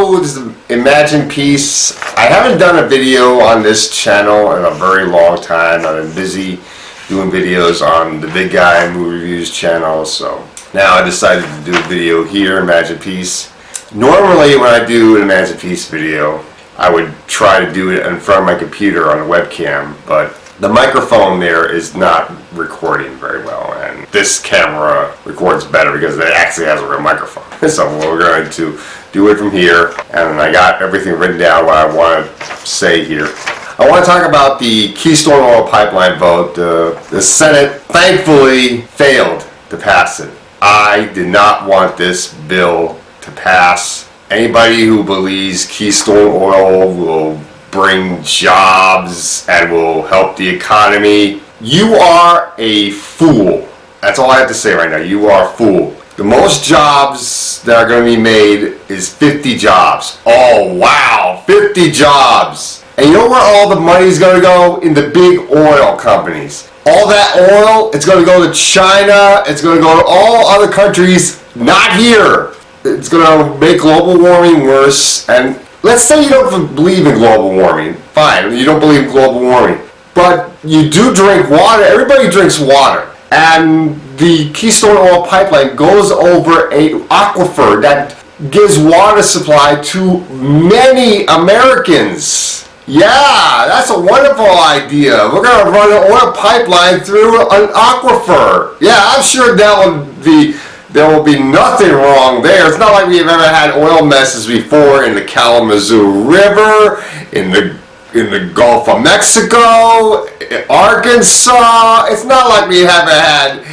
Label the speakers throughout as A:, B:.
A: Hello, this is Imagine Peace. I haven't done a video on this channel in a very long time. I've been busy doing videos on the Big Guy Movie Reviews channel, so now I decided to do a video here, Imagine Peace. Normally when I do an Imagine Peace video, I would try to do it in front of my computer on a webcam, but the microphone there is not recording very well, and this camera records better because it actually has a real microphone. So we're going to do it from here, and I got everything written down what I want to say here. I want to talk about the Keystone oil pipeline vote. The Senate thankfully failed to pass it. I did not want this bill to pass. Anybody who believes Keystone oil will bring jobs and will help the economy, you are a fool. That's all I have to say right now. You are a fool. The most jobs that are going to be made is 50 jobs. Oh wow, 50 jobs. And you know where all the money is going to go? In the big oil companies. All that oil, it's going to go to China, it's going to go to all other countries, not here. It's going to make global warming worse. And let's say you don't believe in global warming. Fine, you don't believe in global warming. But you do drink water. Everybody drinks water. And the Keystone oil pipeline goes over an aquifer that gives water supply to many Americans. Yeah, that's a wonderful idea. We're going to run an oil pipeline through an aquifer. Yeah, I'm sure there will be nothing wrong there. It's not like we've ever had oil messes before in the Kalamazoo River, in the Gulf of Mexico, Arkansas. It's not like we haven't had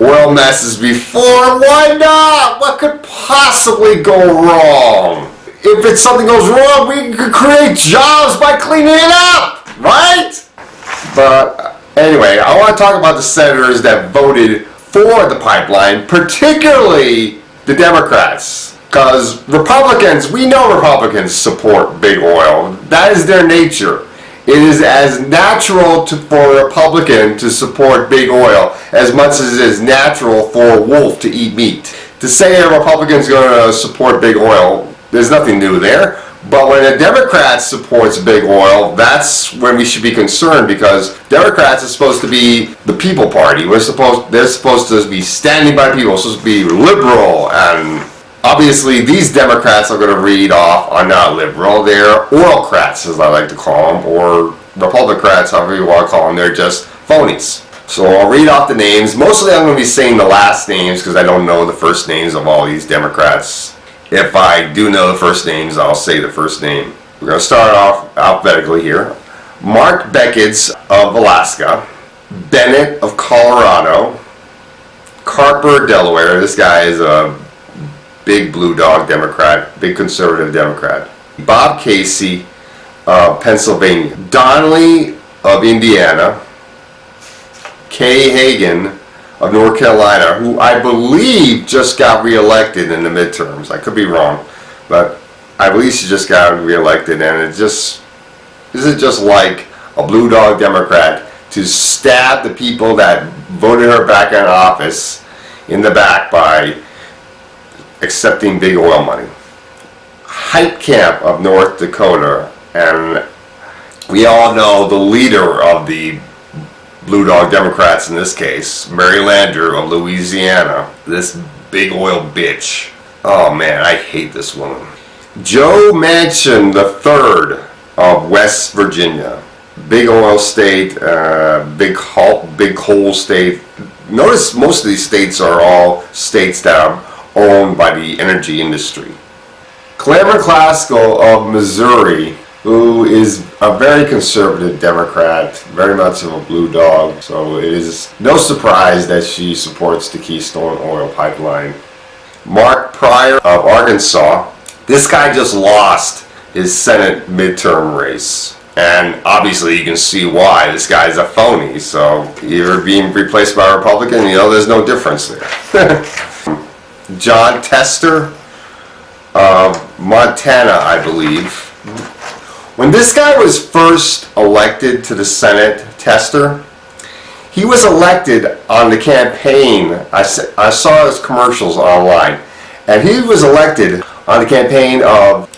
A: oil messes before. Why not? What could possibly go wrong? If something goes wrong, we could create jobs by cleaning it up, right? But anyway, I want to talk about the senators that voted for the pipeline, particularly the Democrats. Because Republicans, we know Republicans support big oil. That is their nature. It is as natural for a Republican to support big oil as much as it is natural for a wolf to eat meat. To say a Republican is going to support big oil, there's nothing new there. But when a Democrat supports big oil, that's when we should be concerned, because Democrats are supposed to be the people party. They're supposed to be standing by people, supposed to be liberal, and obviously these Democrats are going to read off are not liberal. They're Oilcrats, as I like to call them, or Republicrats, however you want to call them. They're just phonies. So I'll read off the names. Mostly I'm going to be saying the last names because I don't know the first names of all these Democrats. If I do know the first names, I'll say the first name. We're going to start off alphabetically here. Mark Beckets of Alaska, Bennett of Colorado, Carper, Delaware. This guy is a big blue dog Democrat, big conservative Democrat. Bob Casey of Pennsylvania, Donnelly of Indiana, Kay Hagan of North Carolina, who I believe just got reelected in the midterms. I could be wrong, but I believe she just got reelected, and it just isn't just like a blue dog Democrat to stab the people that voted her back in office in the back by accepting big oil money. Heitkamp of North Dakota, and we all know the leader of the Blue Dog Democrats in this case, Mary Lander of Louisiana, this big oil bitch. Oh man, I hate this woman. Joe Manchin III of West Virginia, big oil state, big coal state. Notice most of these states are all states that are owned by the energy industry. Clement Claskell of Missouri, who is a very conservative Democrat, very much of a blue dog, so it is no surprise that she supports the Keystone oil pipeline. Mark Pryor of Arkansas, this guy just lost his Senate midterm race, and obviously you can see why. This guy's a phony, so either being replaced by a Republican, there's no difference there. John Tester of Montana, I believe. When this guy was first elected to the Senate, Tester, he was elected on the campaign. I saw his commercials online, and he was elected on the campaign of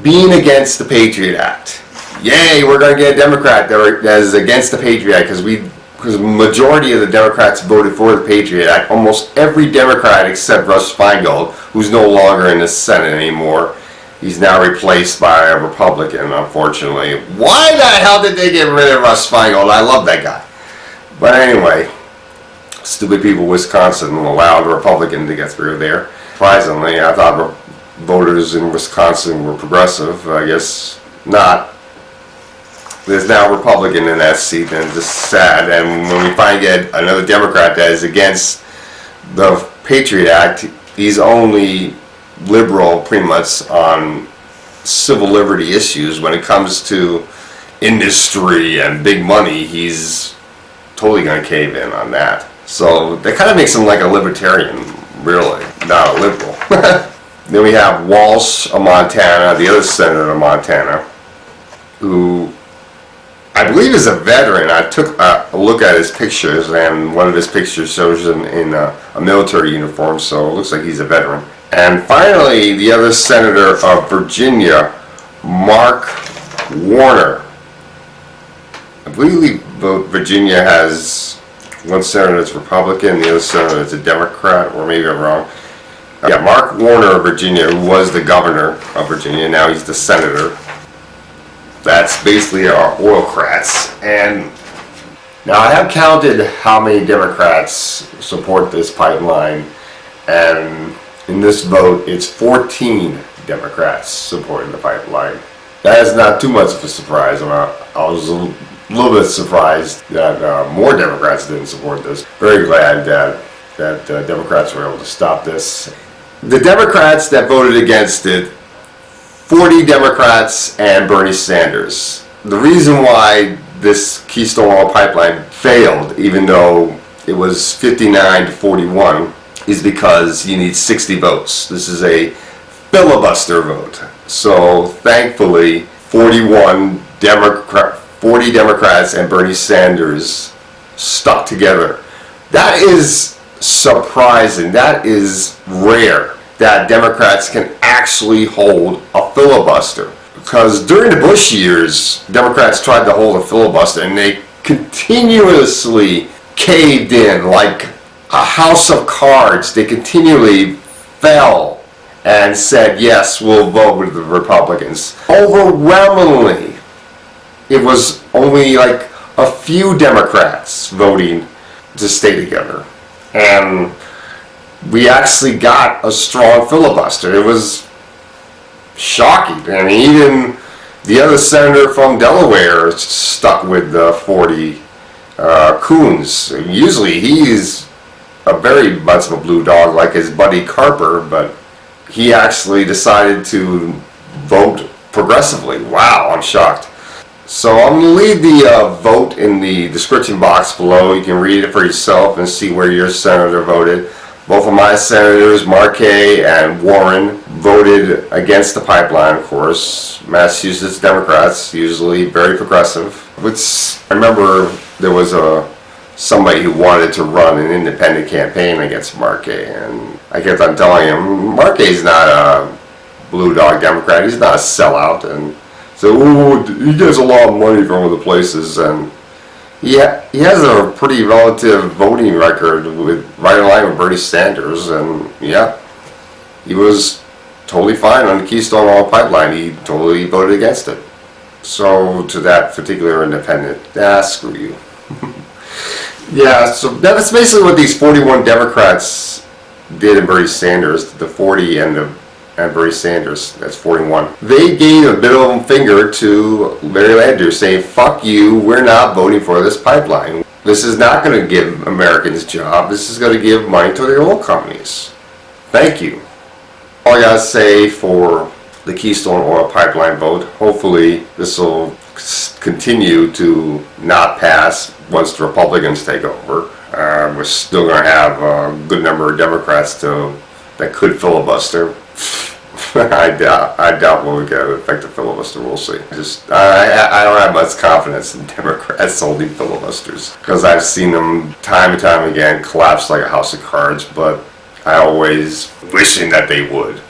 A: being against the Patriot Act. Yay, we're going to get a Democrat that is against the Patriot Act because the majority of the Democrats voted for the Patriot Act. Almost every Democrat except Russ Feingold, who's no longer in the Senate anymore. He's now replaced by a Republican, unfortunately. Why the hell did they get rid of Russ Feingold? I love that guy. But anyway, stupid people in Wisconsin allowed a Republican to get through there. Surprisingly, I thought voters in Wisconsin were progressive. I guess not. There's now a Republican in that seat, and it's just sad. And when we finally get another Democrat that is against the Patriot Act, he's only liberal pretty much on civil liberty issues. When it comes to industry and big money, he's totally going to cave in on that. So that kind of makes him like a libertarian, really, not a liberal. Then we have Walsh of Montana, the other senator of Montana, who I believe is a veteran. I took a look at his pictures, and one of his pictures shows him in a military uniform, so it looks like he's a veteran. And finally, the other senator of Virginia, Mark Warner. I believe Virginia has one senator that's Republican, the other senator that's a Democrat, or maybe I'm wrong. Yeah, Mark Warner of Virginia, who was the governor of Virginia, now he's the senator. That's basically our Oilcrats. And now I have counted how many Democrats support this pipeline, and in this vote, it's 14 Democrats supporting the pipeline. That is not too much of a surprise. I was a little bit surprised that more Democrats didn't support this. Very glad that Democrats were able to stop this. The Democrats that voted against it, 40 Democrats and Bernie Sanders. The reason why this Keystone Oil Pipeline failed, even though it was 59-41, is because you need 60 votes. This is a filibuster vote. So thankfully, 40 Democrats and Bernie Sanders stuck together. That is surprising. That is rare that Democrats can actually hold a filibuster. Because during the Bush years, Democrats tried to hold a filibuster and they continuously caved in like a house of cards. They continually fell and said, yes, we'll vote with the Republicans. Overwhelmingly, it was only like a few Democrats voting to stay together. And we actually got a strong filibuster. It was shocking. I mean, even the other senator from Delaware stuck with the 40 Coons. Usually he's a very much of a blue dog like his buddy Carper, but he actually decided to vote progressively. Wow, I'm shocked. So I'm going to leave the vote in the description box below. You can read it for yourself and see where your senator voted. Both of my senators, Markey and Warren, voted against the pipeline, of course. Massachusetts Democrats, usually very progressive. I remember there was somebody who wanted to run an independent campaign against Markey, and I kept on telling him, Markey's not a blue dog Democrat, he's not a sellout. And so, he gets a lot of money from other places, and he has a pretty relative voting record with right in line with Bernie Sanders, and yeah, he was totally fine on the Keystone Oil Pipeline. He totally voted against it. So to that particular independent, screw you. Yeah, so that's basically what these 41 Democrats did in Bernie Sanders, the 40 and Bernie Sanders, that's 41. They gave a bit of a finger to Larry Landers saying, fuck you, we're not voting for this pipeline. This is not going to give Americans jobs, this is going to give money to the oil companies. Thank you. All I gotta say for the Keystone Oil Pipeline vote, hopefully this will continue to not pass once the Republicans take over. We're still going to have a good number of Democrats that could filibuster. I doubt we'll get an effective filibuster. We'll see. I don't have much confidence in Democrats holding filibusters because I've seen them time and time again collapse like a house of cards. But I always wishing that they would.